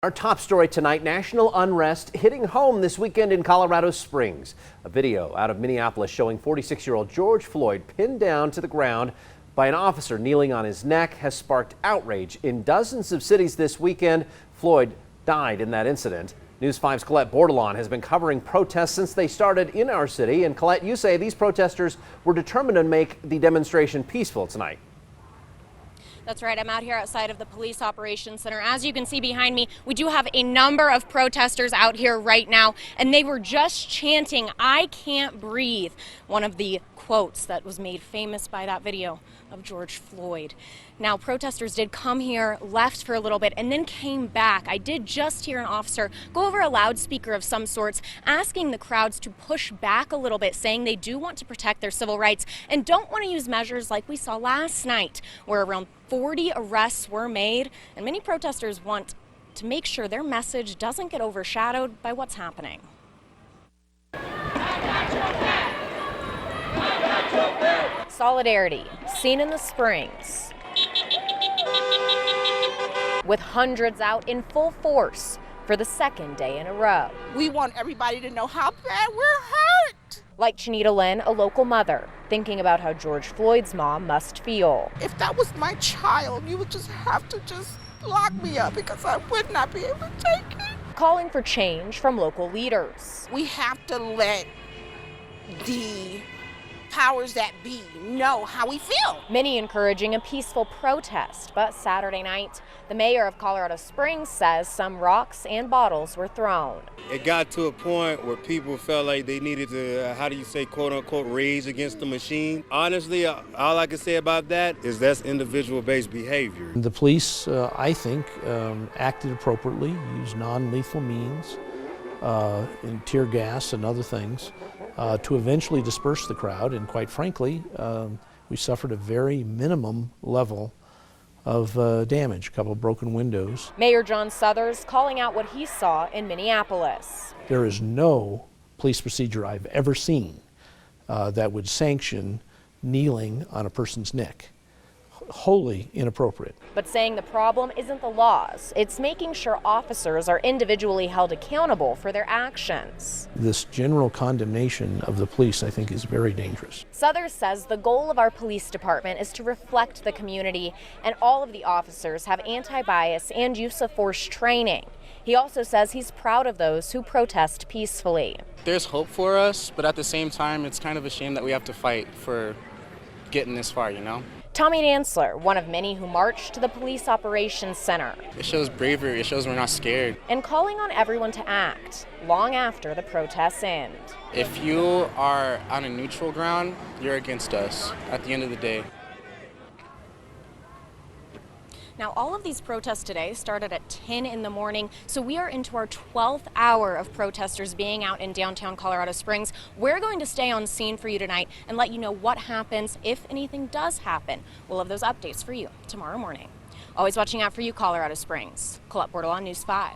Our top story tonight, national unrest hitting home this weekend in Colorado Springs. A video out of Minneapolis showing 46-year-old George Floyd pinned down to the ground by an officer kneeling on his neck has sparked outrage in dozens of cities this weekend. Floyd died in that incident. News 5's Colette Bordelon has been covering protests since they started in our city. And Colette, you say these protesters were determined to make the demonstration peaceful tonight. That's right. I'm out here outside of the Police Operations Center. As you can see behind me, we do have a number of protesters out here right now, and they were just chanting, "I can't breathe," one of the quotes that was made famous by that video of George Floyd. Now, protesters did come here, left for a little bit, and then came back. I did just hear an officer go over a loudspeaker of some sorts, asking the crowds to push back a little bit, saying they do want to protect their civil rights and don't want to use measures like we saw last night, where around 40 arrests were made, and many protesters want to make sure their message doesn't get overshadowed by what's happening. Solidarity seen in the Springs, with hundreds out in full force for the second day in a row. We want everybody to know how bad we're hurt. Like Chanita Lynn, a local mother, thinking about how George Floyd's mom must feel. If that was my child, you would just have to lock me up because I would not be able to take it. Calling for change from local leaders. We have to let the powers that be know how we feel. Many encouraging a peaceful protest, but Saturday night, the mayor of Colorado Springs says some rocks and bottles were thrown. It got to a point where people felt like they needed to, quote unquote, rage against the machine. Honestly, all I can say about that is that's individual-based behavior. The police, I think, acted appropriately, used non-lethal means, in tear gas and other things, to eventually disperse the crowd. And quite frankly, we suffered a very minimum level of damage, a couple of broken windows. Mayor John SUTHERS calling out what he saw in Minneapolis. There is no police procedure I've ever seen that would sanction kneeling on a person's neck. Wholly inappropriate. But saying the problem isn't the laws, it's making sure officers are individually held accountable for their actions. This general condemnation of the police, I think, is very dangerous. SUTHERS says the goal of our police department is to reflect the community, and all of the officers have anti-bias and use of force training. He also says he's proud of those who protest peacefully. There's hope for us, but at the same time, it's kind of a shame that we have to fight for getting this far, you know? Tommy DANTZLER, one of many who marched to the Police Operations Center. It shows bravery, it shows we're not scared. And calling on everyone to act long after the protests end. If you are on a neutral ground, you're against us at the end of the day. Now, all of these protests today started at 10 in the morning, so we are into our 12th hour of protesters being out in downtown Colorado Springs. We're going to stay on scene for you tonight and let you know what happens if anything does happen. We'll have those updates for you tomorrow morning. Always watching out for you, Colorado Springs. Colette Bordelon, News 5.